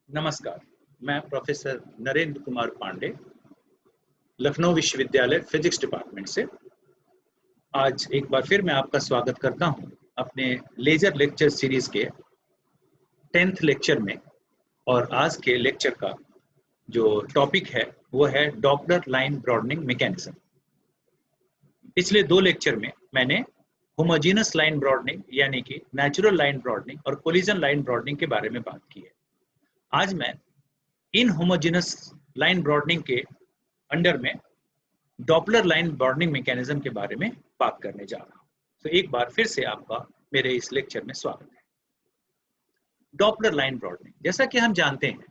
नमस्कार, मैं प्रोफेसर नरेंद्र कुमार पांडे, लखनऊ विश्वविद्यालय फिजिक्स डिपार्टमेंट से आज एक बार फिर मैं आपका स्वागत करता हूं अपने लेजर लेक्चर सीरीज के 10th लेक्चर में। और आज के लेक्चर का जो टॉपिक है वो है डॉपलर लाइन ब्रॉडनिंग मैकेनिज्म। पिछले 2 लेक्चर में मैंने होमोजेनस लाइन ब्रॉडनिंग यानी कि नेचुरल लाइन ब्रॉडनिंग और कोलिजन लाइन ब्रॉडनिंग के बारे में बात की है। आज मैं इन होमोजेनस लाइन ब्रॉडनिंग के अंडर में डॉपलर लाइन ब्रॉडनिंग मैकेनिज्म के बारे में बात करने जा रहा हूं। तो एक बार फिर से आपका मेरे इस लेक्चर में स्वागत है। डॉपलर लाइन ब्रॉडनिंग, जैसा कि हम जानते हैं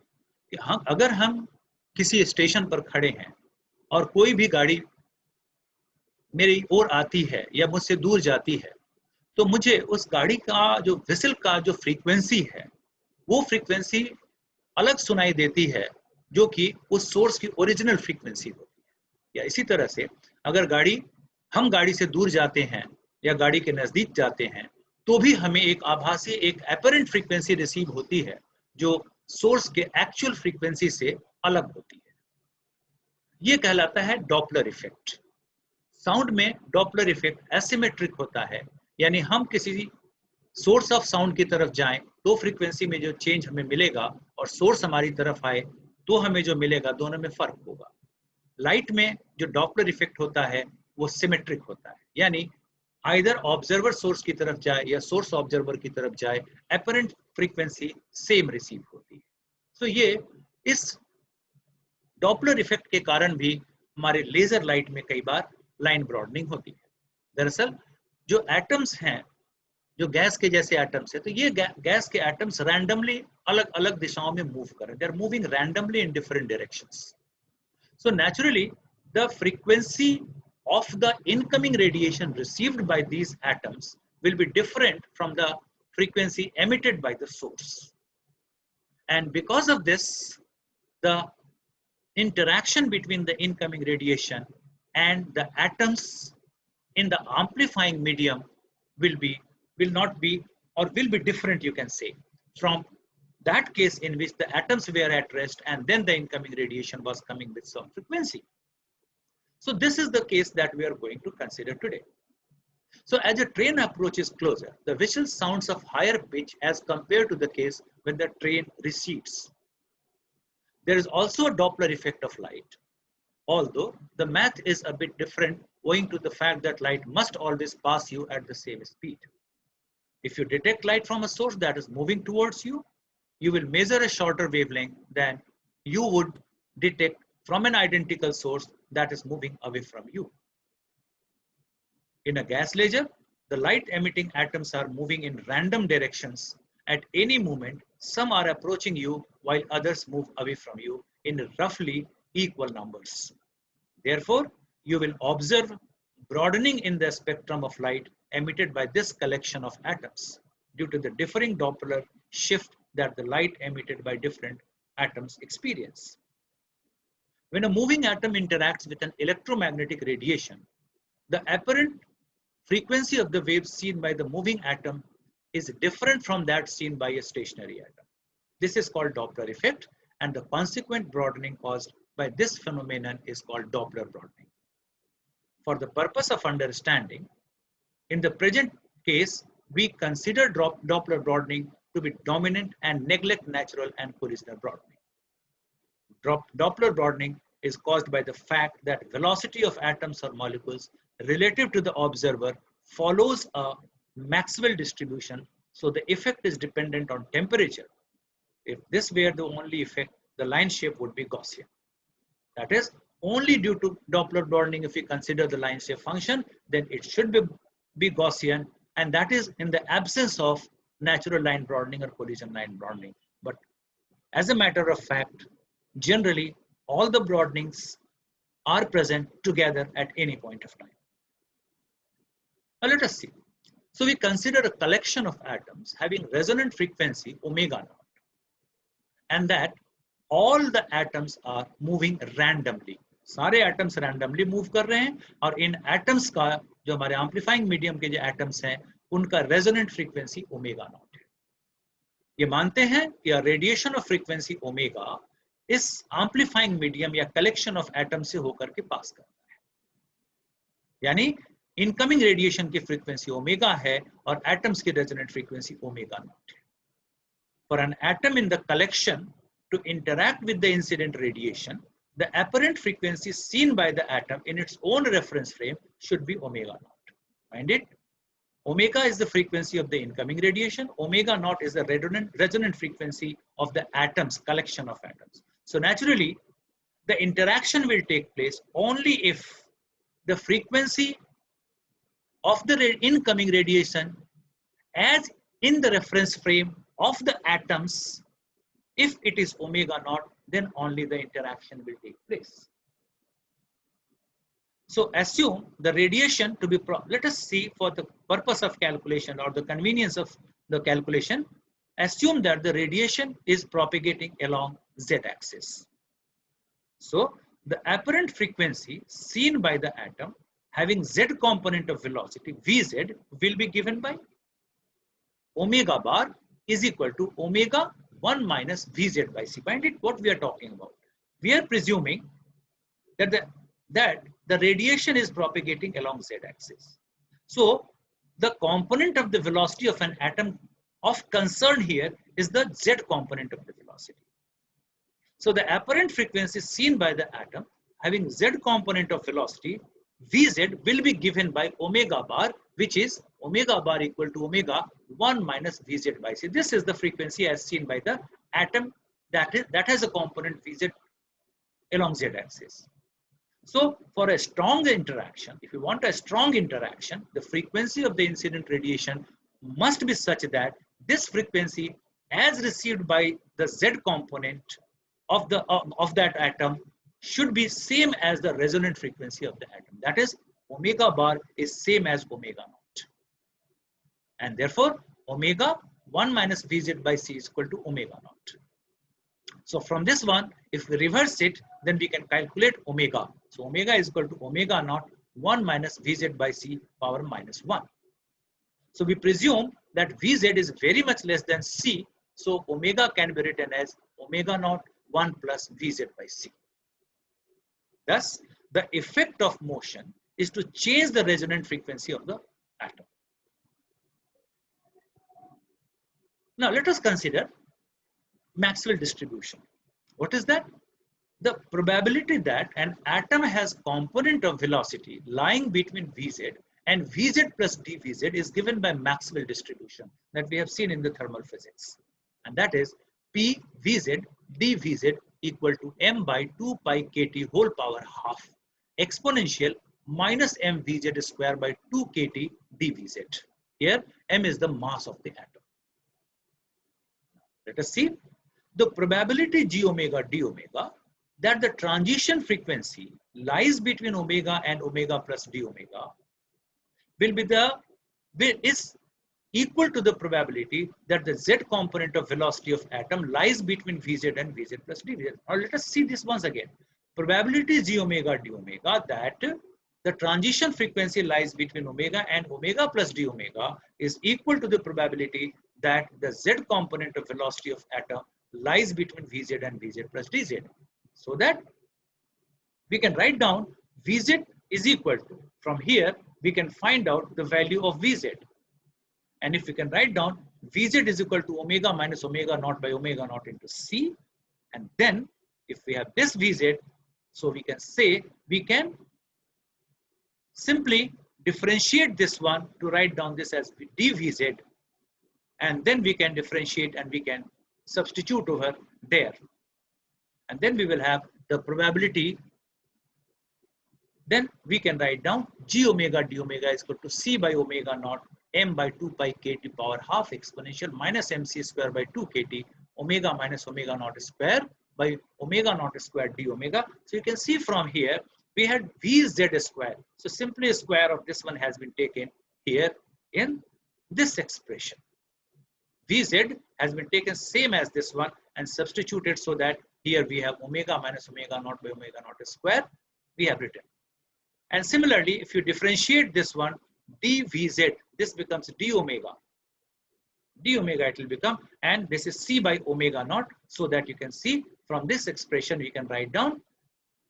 कि अगर हम किसी स्टेशन पर खड़े हैं और कोई भी गाड़ी मेरी ओर आती है या मुझसे दूर जाती है, तो मुझे उस गाड़ी का जो विसल का जो फ्रीक्वेंसी है वो फ्रीक्वेंसी अलग सुनाई देती है जो कि उस सोर्स की ओरिजिनल फ्रीक्वेंसी होती है। या इसी तरह से अगर हम गाड़ी से दूर जाते हैं या गाड़ी के नजदीक जाते हैं तो भी हमें एक आभासी एक एपरेंट फ्रीक्वेंसी रिसीव होती है जो सोर्स के एक्चुअल फ्रीक्वेंसी से अलग होती है। ये कहलाता है डॉपलर इफेक्ट। साउंड में डॉपलर इफेक्ट एसिमेट्रिक होता है, यानी हम किसी सोर्स ऑफ साउंड की तरफ जाएं तो फ्रीक्वेंसी में जो चेंज हमें मिलेगा और सोर्स हमारी तरफ आए तो हमें जो मिलेगा, दोनों में फर्क होगा। लाइट में जो डॉपलर इफेक्ट होता है वो सिमेट्रिक होता है, यानी आइदर ऑब्जर्वर सोर्स की तरफ जाए या सोर्स ऑब्जर्वर की तरफ जाए, एपरेंट फ्रीक्वेंसी सेम रिसीव होती है। तो ये इस डॉपलर इफेक्ट के कारण भी हमारे लेजर लाइट में कई बार लाइन ब्रॉडनिंग होती है। दरअसल जो एटम्स हैं, जो गैस के जैसे एटम्स है, तो ये गैस के एटम्स रैंडमली अलग अलग दिशाओं में मूव कर रहे हैं। They are moving randomly in different directions. So naturally the frequency of the incoming radiation received by these atoms will be different from the frequency emitted by the source. And because of this, the interaction between the incoming radiation and the atoms in the amplifying medium will not be or will be different, you can say, from that case in which the atoms were at rest and then the incoming radiation was coming with some frequency. So this is the case that we are going to consider today. So as a train approaches closer, the whistle sounds of higher pitch as compared to the case when the train recedes. There is also a Doppler effect of light, although the math is a bit different owing to the fact that light must always pass you at the same speed. If you detect light from a source that is moving towards you, you will measure a shorter wavelength than you would detect from an identical source that is moving away from you. In a gas laser, the light emitting atoms are moving in random directions. At any moment, some are approaching you while others move away from you in roughly equal numbers. Therefore, you will observe broadening in the spectrum of light emitted by this collection of atoms due to the differing Doppler shift that the light emitted by different atoms experience. When a moving atom interacts with an electromagnetic radiation, the apparent frequency of the waves seen by the moving atom is different from that seen by a stationary atom. This is called Doppler effect, and the consequent broadening caused by this phenomenon is called Doppler broadening. For the purpose of understanding, in the present case, we consider Doppler broadening to be dominant and neglect natural and collisional broadening. Doppler broadening is caused by the fact that velocity of atoms or molecules relative to the observer follows a Maxwell distribution, so the effect is dependent on temperature. If this were the only effect, the line shape would be Gaussian. That is, only due to Doppler broadening, if we consider the line shape function, then it should be Gaussian, and that is in the absence of natural line broadening or collision line broadening. But as a matter of fact, generally, all the broadenings are present together at any point of time. Now let us see. So we consider a collection of atoms having resonant frequency omega naught, and that all the atoms are moving randomly. सारे atoms randomly move कर रहे हैं और इन atoms का जो हमारे amplifying medium के जो atoms हैं उनका resonant frequency omega naught है. ये मानते हैं कि रेडिएशन ऑफ फ्रीक्वेंसी ओमेगा इस एम्पलीफाइंग मीडियम या कलेक्शन ऑफ एटम से होकर के पास करता है, यानी इनकमिंग रेडिएशन की फ्रीक्वेंसी ओमेगा है और एटम्स की रेजोनेंट फ्रीक्वेंसी ओमेगा नॉट है. For an atom in the collection to interact with the incident radiation, the apparent frequency seen by the atom in its own reference frame should be omega naught. Mind it? Omega is the frequency of the incoming radiation. Omega naught is the resonant frequency of the atoms, collection of atoms. So naturally, the interaction will take place only if the frequency of the incoming radiation as in the reference frame of the atoms, if it is omega naught, then only the interaction will take place. So assume the radiation to be, let us see for the purpose of calculation or the convenience of the calculation, assume that the radiation is propagating along z-axis. So the apparent frequency seen by the atom having z component of velocity, Vz, will be given by omega bar is equal to omega 1 minus Vz by c. Find it what we are talking about. We are presuming that the radiation is propagating along z-axis. So the component of the velocity of an atom of concern here is the z component of the velocity. So the apparent frequency seen by the atom having z component of velocity, Vz, will be given by omega bar, which is omega bar equal to omega 1 minus Vz by c. This is the frequency as seen by the atom that has a component Vz along z-axis. So for a strong interaction, if you want a strong interaction, the frequency of the incident radiation must be such that this frequency as received by the z component of that atom should be same as the resonant frequency of the atom. That is, omega bar is same as omega naught. And therefore, omega 1 minus Vz by c is equal to omega naught. So from this one, if we reverse it, then we can calculate omega. So omega is equal to omega naught 1 minus Vz by c power minus 1. So we presume that Vz is very much less than c. So omega can be written as omega naught 1 plus Vz by c. Thus, the effect of motion is to change the resonant frequency of the atom. Now let us consider Maxwell distribution. What is that? The probability that an atom has component of velocity lying between Vz and Vz plus dVz is given by Maxwell distribution that we have seen in the thermal physics. And that is P Vz dVz equal to m by 2 pi kt whole power half exponential minus m Vz square by 2 kt dVz. Here m is the mass of the atom. Let us see the probability g omega d omega that the transition frequency lies between omega and omega plus d omega is equal to the probability that the z component of velocity of atom lies between Vz and Vz plus dVz. Now let us see this once again. Probability g omega d omega that the transition frequency lies between omega and omega plus d omega is equal to the probability that the z component of velocity of atom lies between Vz and Vz plus dz. So that we can write down Vz is equal to, from here we can find out the value of Vz. And if we can write down Vz is equal to omega minus omega naught by omega naught into c, and then if we have this Vz, so we can say we can simply differentiate this one to write down this as dVz, and then we can differentiate and we can substitute over there, and then we will have the probability. Then we can write down g omega d omega is equal to c by omega naught m by 2 pi kt power half exponential minus mc square by 2 kt omega minus omega naught square by omega naught square d omega. So you can see from here we had Vz square. So simply a square of this one has been taken here in this expression. Vz has been taken same as this one and substituted, so that here we have omega minus omega naught by omega naught square we have written. And similarly, if you differentiate this one dVz, this becomes d omega d omega it will become, and this is c by omega naught, so that you can see from this expression we can write down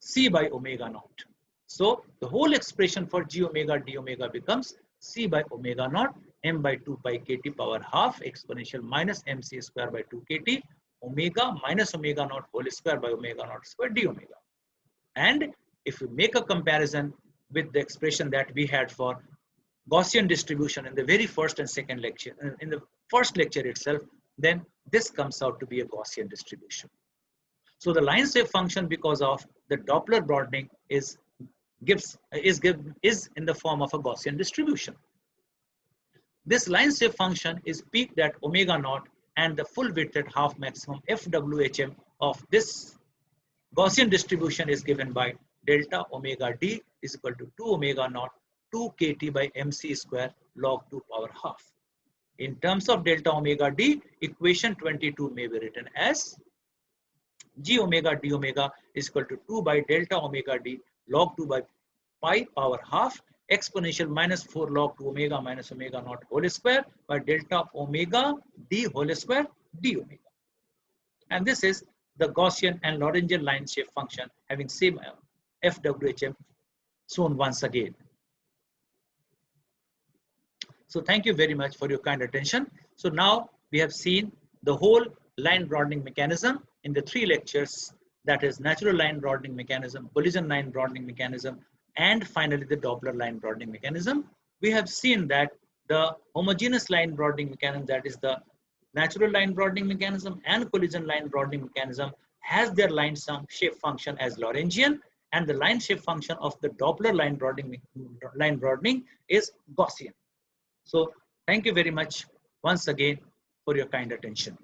c by omega naught. So the whole expression for g omega d omega becomes c by omega naught m by 2 pi kt power half exponential minus mc square by 2 kt omega minus omega naught whole square by omega naught square d omega. And if we make a comparison with the expression that we had for Gaussian distribution in the very first and second lecture, in the first lecture itself, then this comes out to be a Gaussian distribution. So the line shape function, because of the Doppler broadening, is in the form of a Gaussian distribution. This line shape function is peaked at omega naught, and the full width at half maximum FWHM of this Gaussian distribution is given by delta omega d is equal to 2 omega naught 2 kt by mc square log 2 power half. In terms of delta omega d, equation 22 may be written as g omega d omega is equal to 2 by delta omega d log 2 by pi power half exponential minus 4 log 2 omega minus omega naught whole square by delta omega d whole square d omega. And this is the Gaussian and Lorentzian line shape function having same FWHM shown once again. So thank you very much for your kind attention. So now we have seen the whole line broadening mechanism in the 3 lectures, that is natural line broadening mechanism, collision line broadening mechanism, and finally the Doppler line broadening mechanism. We have seen that the homogeneous line broadening mechanism, that is the natural line broadening mechanism and collision line broadening mechanism, has their line shape function as Lorentzian, and the line shape function of the Doppler line broadening is Gaussian. So thank you very much once again for your kind attention.